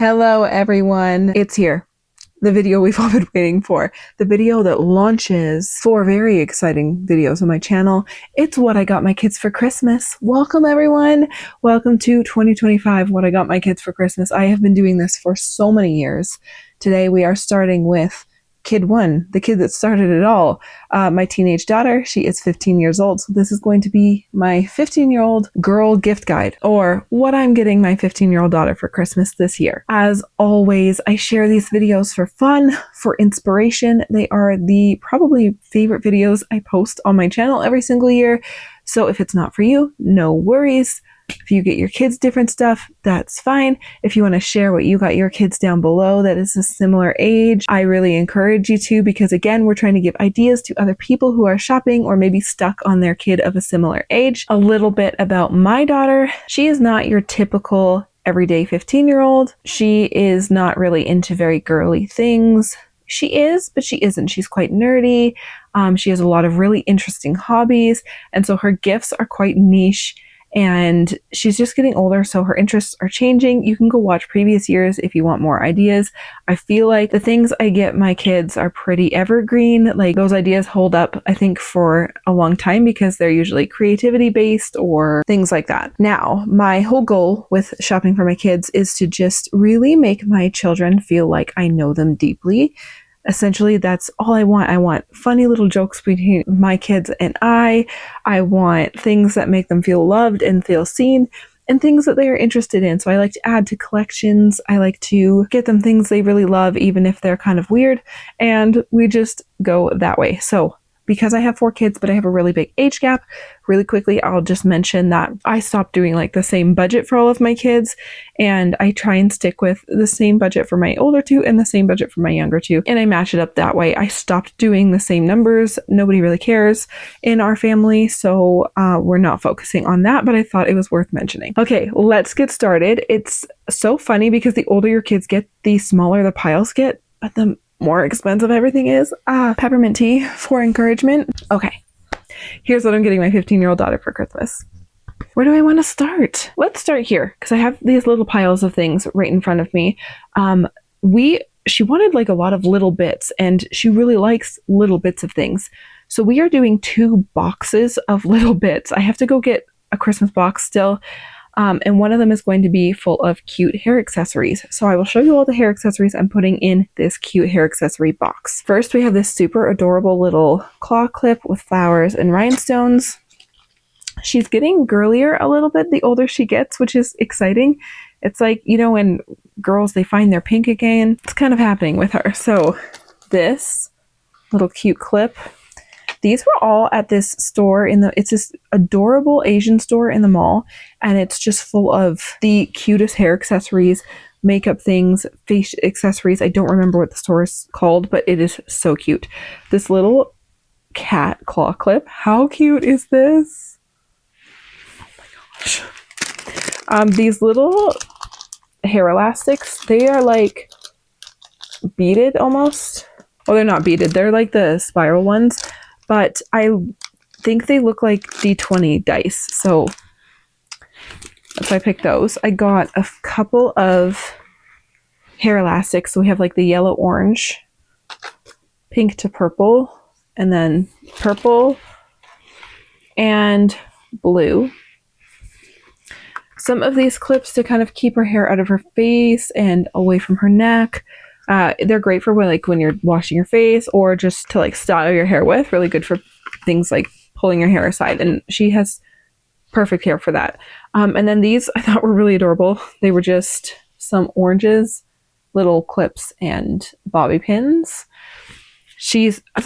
Hello everyone, it's here. The video we've all been waiting for. The video that launches 4 very exciting videos on my channel. It's what I got my kids for Christmas. Welcome everyone. Welcome to 2025, what I got my kids for Christmas. I have been doing this for so many years. Today we are starting with kid 1, the kid that started it all. My teenage daughter, she is 15 years old. So this is going to be my 15-year-old girl gift guide, or what I'm getting my 15-year-old daughter for Christmas this year. As always, I share these videos for fun, for inspiration. They are the probably favorite videos I post on my channel every single year. So if it's not for you, no worries. If you get your kids different stuff, that's fine. If you want to share what you got your kids down below that is a similar age, I really encourage you to, because again, we're trying to give ideas to other people who are shopping or maybe stuck on their kid of a similar age. A little bit about my daughter. She is not your typical everyday 15-year-old. She is not really into very girly things. She is, but she isn't. She's quite nerdy. She has a lot of really interesting hobbies. And so her gifts are quite niche. And she's just getting older, so her interests are changing. You can go watch previous years if you want more ideas. I feel like the things I get my kids are pretty evergreen. Like, those ideas hold up, I think, for a long time because they're usually creativity based or things like that. Now, my whole goal with shopping for my kids is to just really make my children feel like I know them deeply. Essentially, that's all I want. I want funny little jokes between my kids and I want things that make them feel loved and feel seen, and things that they are interested in. So I like to add to collections. I like to get them things they really love, even if they're kind of weird. And we just go that way. So because I have 4 kids, but I have a really big age gap, really quickly, I'll just mention that I stopped doing like the same budget for all of my kids, and I try and stick with the same budget for my older 2 and the same budget for my younger 2, and I match it up that way. I stopped doing the same numbers. Nobody really cares in our family, so we're not focusing on that, but I thought it was worth mentioning. Okay, let's get started. It's so funny because the older your kids get, the smaller the piles get, but the more expensive everything is. Peppermint tea for encouragement. Okay, here's what I'm getting my 15-year-old daughter for Christmas. Where do I want to start? Let's start here, because I have these little piles of things right in front of me. She wanted like a lot of little bits, and she really likes little bits of things. So we are doing 2 boxes of little bits. I have to go get a Christmas box still. And one of them is going to be full of cute hair accessories. So I will show you all the hair accessories I'm putting in this cute hair accessory box. First, we have this super adorable little claw clip with flowers and rhinestones. She's getting girlier a little bit the older she gets, which is exciting. It's like, you know, when girls, they find their pink again. It's kind of happening with her. So this little cute clip. These were all at this store it's this adorable Asian store in the mall, and it's just full of the cutest hair accessories, makeup things, face accessories. I don't remember what the store is called, but it is so cute. This little cat claw clip. How cute is this? Oh my gosh. These little hair elastics, they are like beaded almost. Well, they're not beaded. They're like the spiral ones. But I think they look like D20 dice. So I picked those. I got a couple of hair elastics. So we have like the yellow, orange, pink to purple, and then purple and blue. Some of these clips to kind of keep her hair out of her face and away from her neck. They're great for when you're washing your face, or just to like style your hair with. Really good for things like pulling your hair aside, and she has perfect hair for that. And then these I thought were really adorable. They were just some oranges, little clips and bobby pins.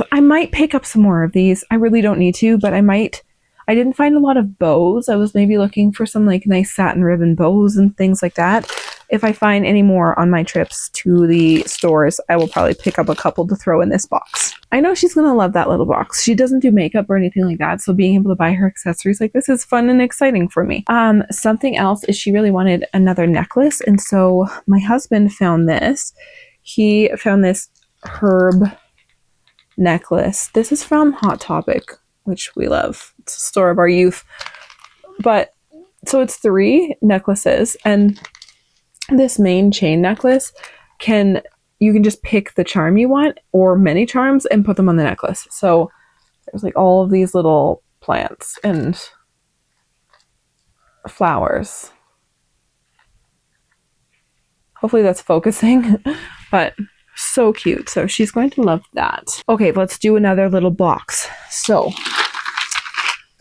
I might pick up some more of these. I really don't need to, but I might. I didn't find a lot of bows. I was maybe looking for some like nice satin ribbon bows and things like that. If I find any more on my trips to the stores, I will probably pick up a couple to throw in this box. I know she's going to love that little box. She doesn't do makeup or anything like that, so being able to buy her accessories like this is fun and exciting for me. Something else is she really wanted another necklace, and so my husband found this. He found this herb necklace. This is from Hot Topic, which we love. It's a store of our youth. But so it's 3 necklaces, and this main chain necklace you can just pick the charm you want or many charms and put them on the necklace. So there's like all of these little plants and flowers. Hopefully that's focusing, but so cute. So she's going to love that. Okay, let's do another little box. So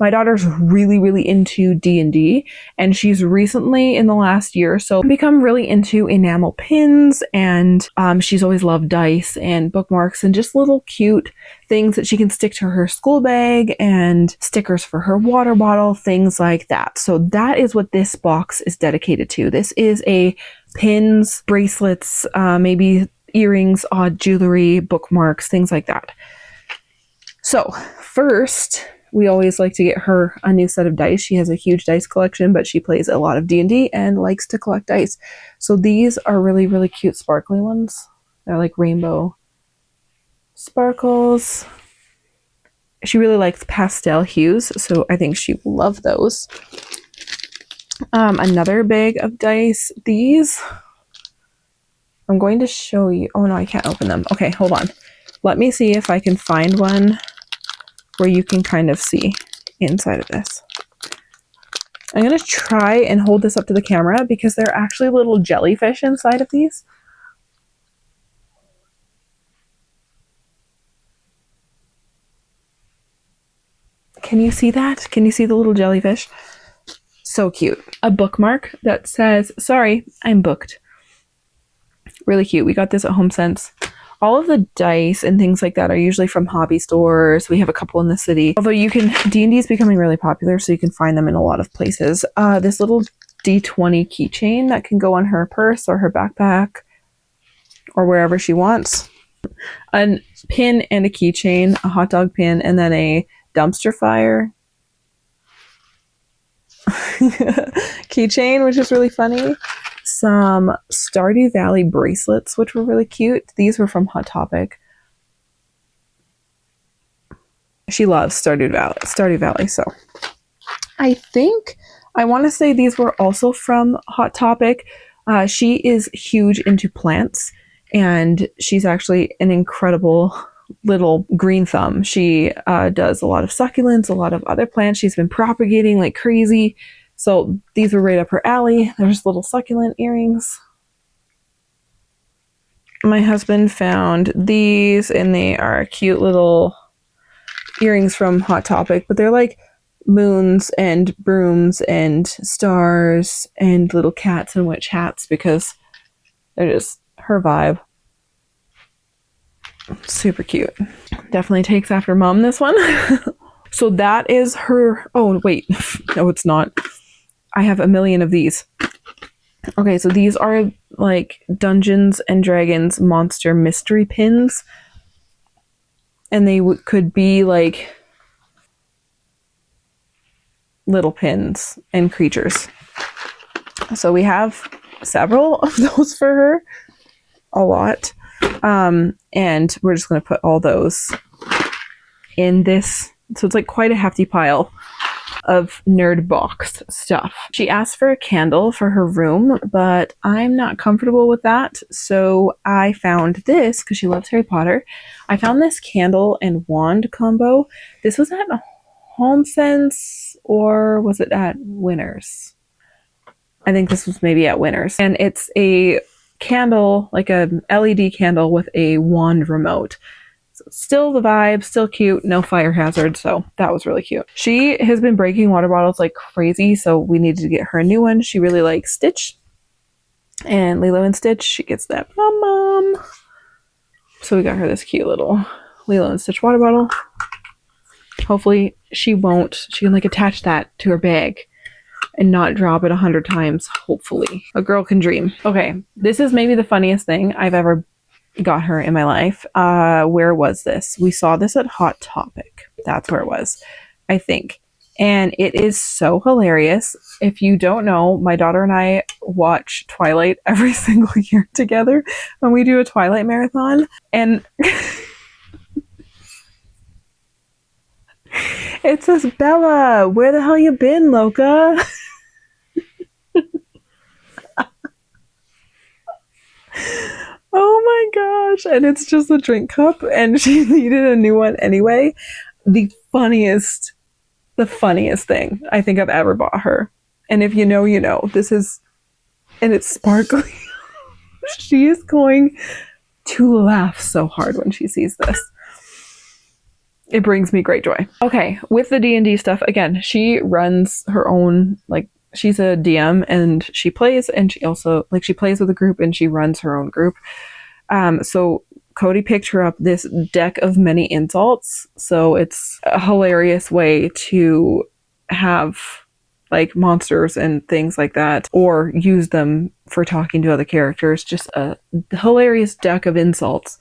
my daughter's really, really into D&D, and she's recently, in the last year or so, become really into enamel pins, and she's always loved dice and bookmarks and just little cute things that she can stick to her school bag and stickers for her water bottle, things like that. So that is what this box is dedicated to. This is a pins, bracelets, maybe earrings, odd jewelry, bookmarks, things like that. So first, we always like to get her a new set of dice. She has a huge dice collection, but she plays a lot of D&D and likes to collect dice. So these are really, really cute sparkly ones. They're like rainbow sparkles. She really likes pastel hues, so I think she will love those. Another bag of dice. These, I'm going to show you. Oh no, I can't open them. Okay, hold on. Let me see if I can find one where you can kind of see inside of this. I'm going to try and hold this up to the camera because there are actually little jellyfish inside of these. Can you see that? Can you see the little jellyfish? So cute. A bookmark that says, "Sorry, I'm booked." Really cute. We got this at HomeSense. All of the dice and things like that are usually from hobby stores. We have a couple in the city. Although D&D is becoming really popular, so you can find them in a lot of places. This little D20 keychain that can go on her purse or her backpack or wherever she wants. A pin and a keychain, a hot dog pin, and then a dumpster fire keychain, which is really funny. Some Stardew Valley bracelets, which were really cute. These were from Hot Topic. She loves Stardew Valley, so I think I want to say these were also from Hot Topic. She is huge into plants, and she's actually an incredible little green thumb. She does a lot of succulents, a lot of other plants. She's been propagating like crazy. So these were right up her alley. There's little succulent earrings. My husband found these, and they are cute little earrings from Hot Topic, but they're like moons and brooms and stars and little cats and witch hats because they're just her vibe. Super cute. Definitely takes after mom, this one. So that is her. Oh, wait. No, it's not. I have a million of these. Okay, so these are like Dungeons and Dragons monster mystery pins. And they could be like little pins and creatures. So we have several of those for her. A lot. And we're just going to put all those in this. So it's like quite a hefty pile of nerd box stuff. She asked for a candle for her room, but I'm not comfortable with that. So I found this because she loves Harry Potter. I found this candle and wand combo. This was at HomeSense, or was it at Winners? I think this was maybe at Winners. And it's a candle, like a LED candle with a wand remote. So still the vibe, still cute, no fire hazard, so that was really cute. She has been breaking water bottles like crazy, so we needed to get her a new one. She really likes Stitch and Lilo and Stitch. She gets that from mom. So we got her this cute little Lilo and Stitch water bottle. Hopefully she can like attach that to her bag and not drop it 100 times, hopefully. A girl can dream. Okay, this is maybe the funniest thing I've ever got her in my life. Where was this? We saw this at Hot Topic. That's where it was, I think. And it is so hilarious. If you don't know, my daughter and I watch Twilight every single year together when we do a Twilight marathon. And it says, "Bella, where the hell you been, Loca?" gosh. And it's just a drink cup and she needed a new one anyway. The funniest thing I think I've ever bought her. And if you know, you know. This is, and it's sparkly. She is going to laugh so hard when she sees this. It brings me great joy. Okay, with the D&D stuff, again, she runs her own, like, she's a DM and she plays, and she also, like, she plays with a group and she runs her own group. So Cody picked her up this deck of many insults. So it's a hilarious way to have, like, monsters and things like that, or use them for talking to other characters. Just a hilarious deck of insults.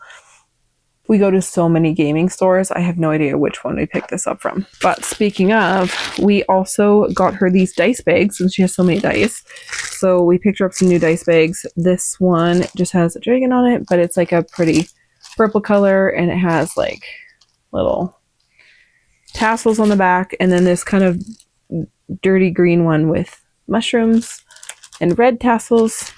We go to so many gaming stores. I have no idea which one we picked this up from. But speaking of, we also got her these dice bags since she has so many dice. So we picked her up some new dice bags. This one just has a dragon on it, but it's like a pretty purple color, and it has like little tassels on the back. And then this kind of dirty green one with mushrooms and red tassels.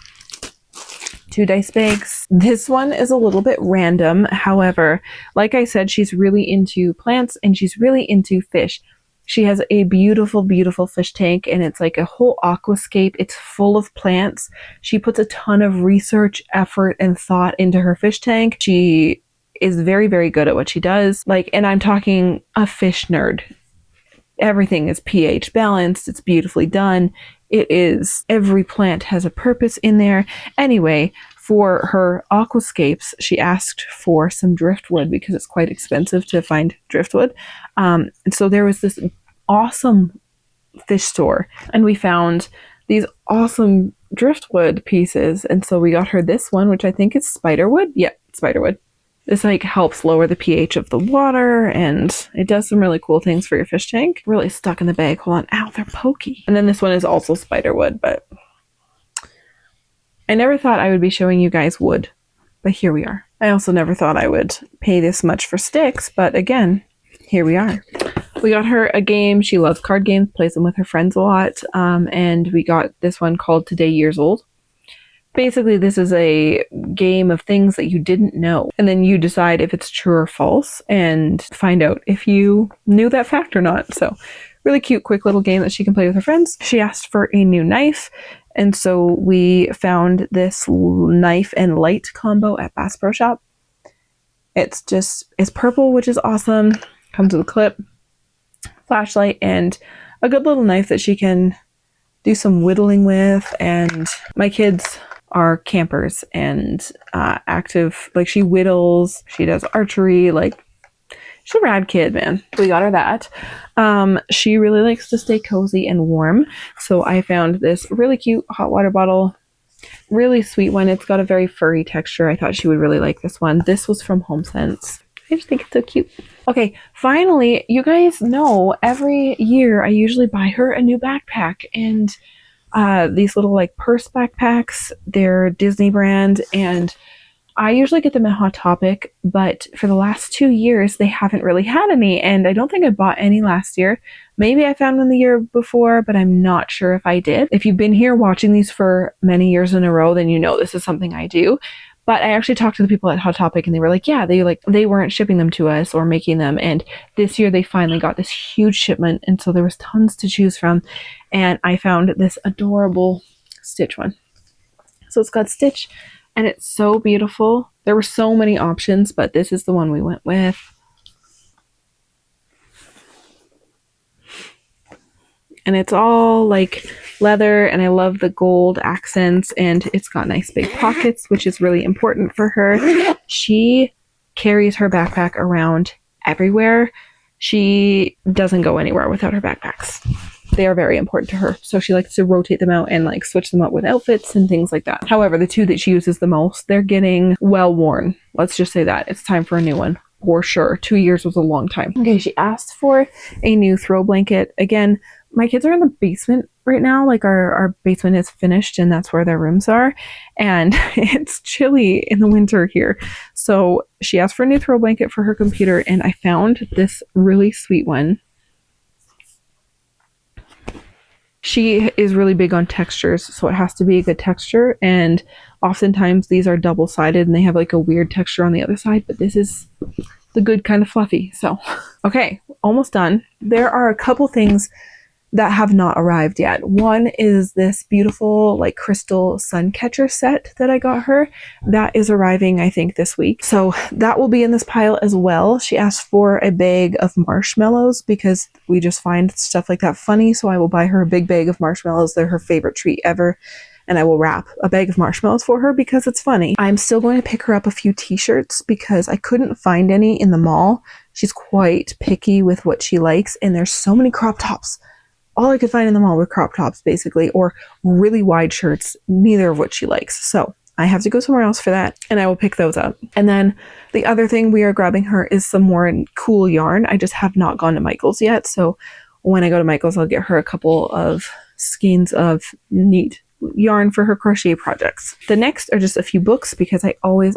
2 dice bags. This one is a little bit random. However, like I said, she's really into plants and she's really into fish. She has a beautiful, beautiful fish tank, and it's like a whole aquascape. It's full of plants. She puts a ton of research, effort, and thought into her fish tank. She is very, very good at what she does. Like, and I'm talking a fish nerd. Everything is pH balanced. It's beautifully done. It is, every plant has a purpose in there. Anyway, for her aquascapes, she asked for some driftwood because it's quite expensive to find driftwood. And so there was this awesome fish store, and we found these awesome driftwood pieces. And so we got her this one, which I think is spiderwood. Yeah, spiderwood. This like helps lower the pH of the water, and it does some really cool things for your fish tank. Really stuck in the bag. Hold on. Ow, they're pokey. And then this one is also spiderwood, but I never thought I would be showing you guys wood, but here we are. I also never thought I would pay this much for sticks, but again, here we are. We got her a game. She loves card games, plays them with her friends a lot, and we got this one called Today Years Old. Basically, this is a game of things that you didn't know, and then you decide if it's true or false and find out if you knew that fact or not. So really cute, quick little game that she can play with her friends. She asked for a new knife, and so we found this knife and light combo at Bass Pro Shop. It's purple, which is awesome. Comes with a clip, flashlight, and a good little knife that she can do some whittling with. And my kids are campers and active. Like, she whittles, she does archery, like, she's a rad kid, man. We got her that. She really likes to stay cozy and warm, so I found this really cute hot water bottle. Really sweet one. It's got a very furry texture. I thought she would really like this one. This was from HomeSense. I just think it's so cute. Okay, finally, you guys know every year I usually buy her a new backpack, and these little like purse backpacks, they're Disney brand, and I usually get them at Hot Topic, but for the last 2 years they haven't really had any, and I don't think I bought any last year. Maybe I found one the year before, but I'm not sure if I did. If you've been here watching these for many years in a row, then you know this is something I do. But I actually talked to the people at Hot Topic, and they were like, yeah, they weren't shipping them to us or making them. And this year they finally got this huge shipment. And so there was tons to choose from. And I found this adorable Stitch one. So it's got Stitch, and it's so beautiful. There were so many options, but this is the one we went with. And it's all like leather, and I love the gold accents, and it's got nice big pockets, which is really important for her. She carries her backpack around everywhere. She doesn't go anywhere without her backpacks. They are very important to her, so she likes to rotate them out and like switch them up with outfits and things like that. However, the two that she uses the most, they're getting well worn. Let's just say that. It's time for a new one. For sure. 2 years was a long time. Okay, she asked for a new throw blanket. Again, my kids are in the basement right now. Like, our basement is finished, and that's where their rooms are. And it's chilly in the winter here. So she asked for a new throw blanket for her computer, and I found this really sweet one. She is really big on textures, so it has to be a good texture, and oftentimes these are double-sided and they have like a weird texture on the other side, but this is the good kind of fluffy. So okay, almost done. There are a couple things that have not arrived yet. One is this beautiful like crystal sun catcher set that I got her. That is arriving, I think, this week. So that will be in this pile as well. She asked for a bag of marshmallows because we just find stuff like that funny. So I will buy her a big bag of marshmallows. They're her favorite treat ever. And I will wrap a bag of marshmallows for her because it's funny. I'm still going to pick her up a few t-shirts because I couldn't find any in the mall. She's quite picky with what she likes, and there's so many crop tops. All I could find in the mall were crop tops, basically, or really wide shirts, neither of which she likes. So I have to go somewhere else for that, and I will pick those up. And then the other thing we are grabbing her is some more cool yarn. I just have not gone to Michael's yet, so when I go to Michael's, I'll get her a couple of skeins of neat yarn for her crochet projects. The next are just a few books because I always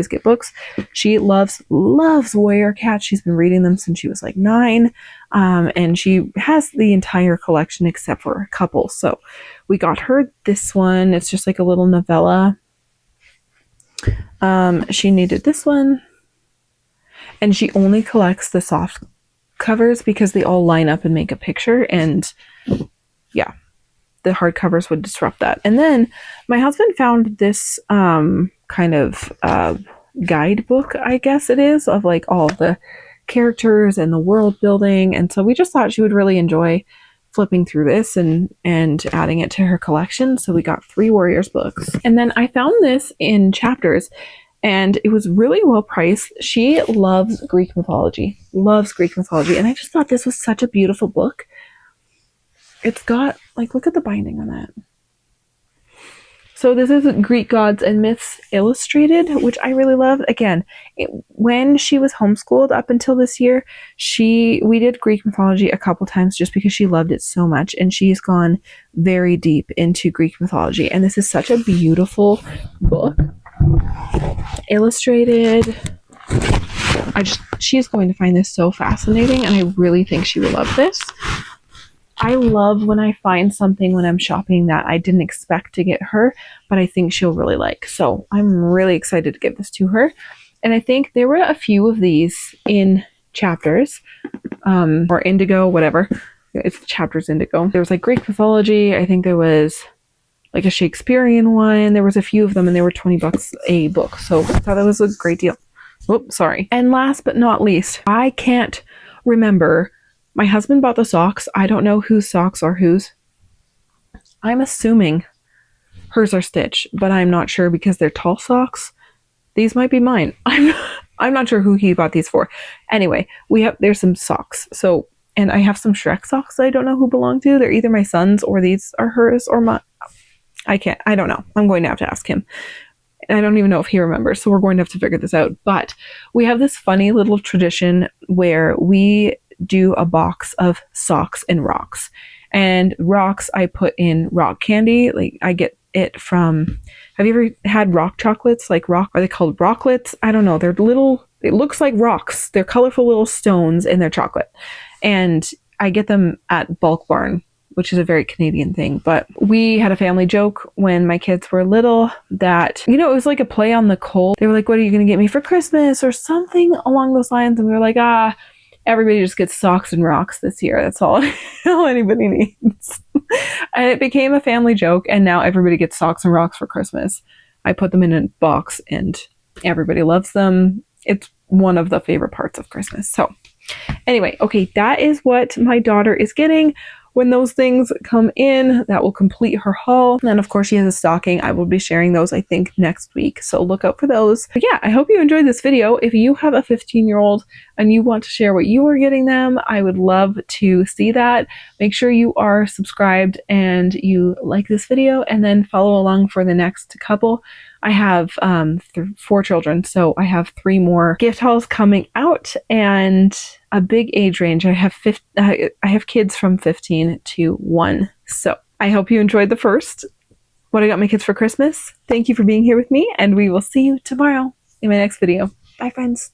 get books. She loves Warrior Cats. She's been reading them since she was like 9. And she has the entire collection except for a couple. So we got her this one. It's just like a little novella. She needed this one. And she only collects the soft covers because they all line up and make a picture. And yeah, the hardcovers would disrupt that. And then my husband found this kind of guidebook, I guess it is, of like all of the characters and the world building. And so we just thought she would really enjoy flipping through this and adding it to her collection. So we got 3 Warriors books. And then I found this in Chapters, and it was really well priced. She loves Greek mythology. And I just thought this was such a beautiful book. It's got, like, look at the binding on that. So this is Greek Gods and Myths Illustrated, which I really love. Again, when she was homeschooled up until this year, we did Greek mythology a couple times just because she loved it so much, and she's gone very deep into Greek mythology. And this is such a beautiful book. Illustrated. She's going to find this so fascinating, and I really think she will love this. I love when I find something when I'm shopping that I didn't expect to get her, but I think she'll really like. So I'm really excited to give this to her. And I think there were a few of these in Chapters, or Indigo, whatever. It's Chapters Indigo. There was like Greek mythology. I think there was like a Shakespearean one. There was a few of them, and they were $20 a book. So I thought that was a great deal. Oops, sorry. And last but not least, I can't remember. My husband bought the socks. I don't know whose socks are whose. I'm assuming hers are Stitch, but I'm not sure because they're tall socks. These might be mine. I'm not sure who he bought these for. Anyway, there's some socks. So, and I have some Shrek socks that I don't know who belong to. They're either my son's or these are hers or my. I don't know. I'm going to have to ask him. I don't even know if he remembers, so we're going to have to figure this out. But we have this funny little tradition where we do a box of socks and rocks. And rocks I put in rock candy. Like I get it from, have you ever had rock chocolates? Like are they called rocklets? I don't know. They're little, it looks like rocks. They're colorful little stones and they're chocolate. And I get them at Bulk Barn, which is a very Canadian thing. But we had a family joke when my kids were little that, it was like a play on the cold. They were like, what are you going to get me for Christmas? Or something along those lines. And we were like, everybody just gets socks and rocks this year. That's all anybody needs. And it became a family joke, and now everybody gets socks and rocks for Christmas. I put them in a box, and everybody loves them. It's one of the favorite parts of Christmas. So anyway, okay, that is what my daughter is getting. When those things come in, that will complete her haul. And then, of course, she has a stocking. I will be sharing those, I think, next week. So look out for those. But yeah, I hope you enjoyed this video. If you have a 15-year-old and you want to share what you are getting them, I would love to see that. Make sure you are subscribed and you like this video, and then follow along for the next couple. I have 4 children, so I have 3 more gift hauls coming out, and a big age range. I have kids from 15 to 1. So I hope you enjoyed the first What I Got My Kids for Christmas. Thank you for being here with me, and we will see you tomorrow in my next video. Bye, friends.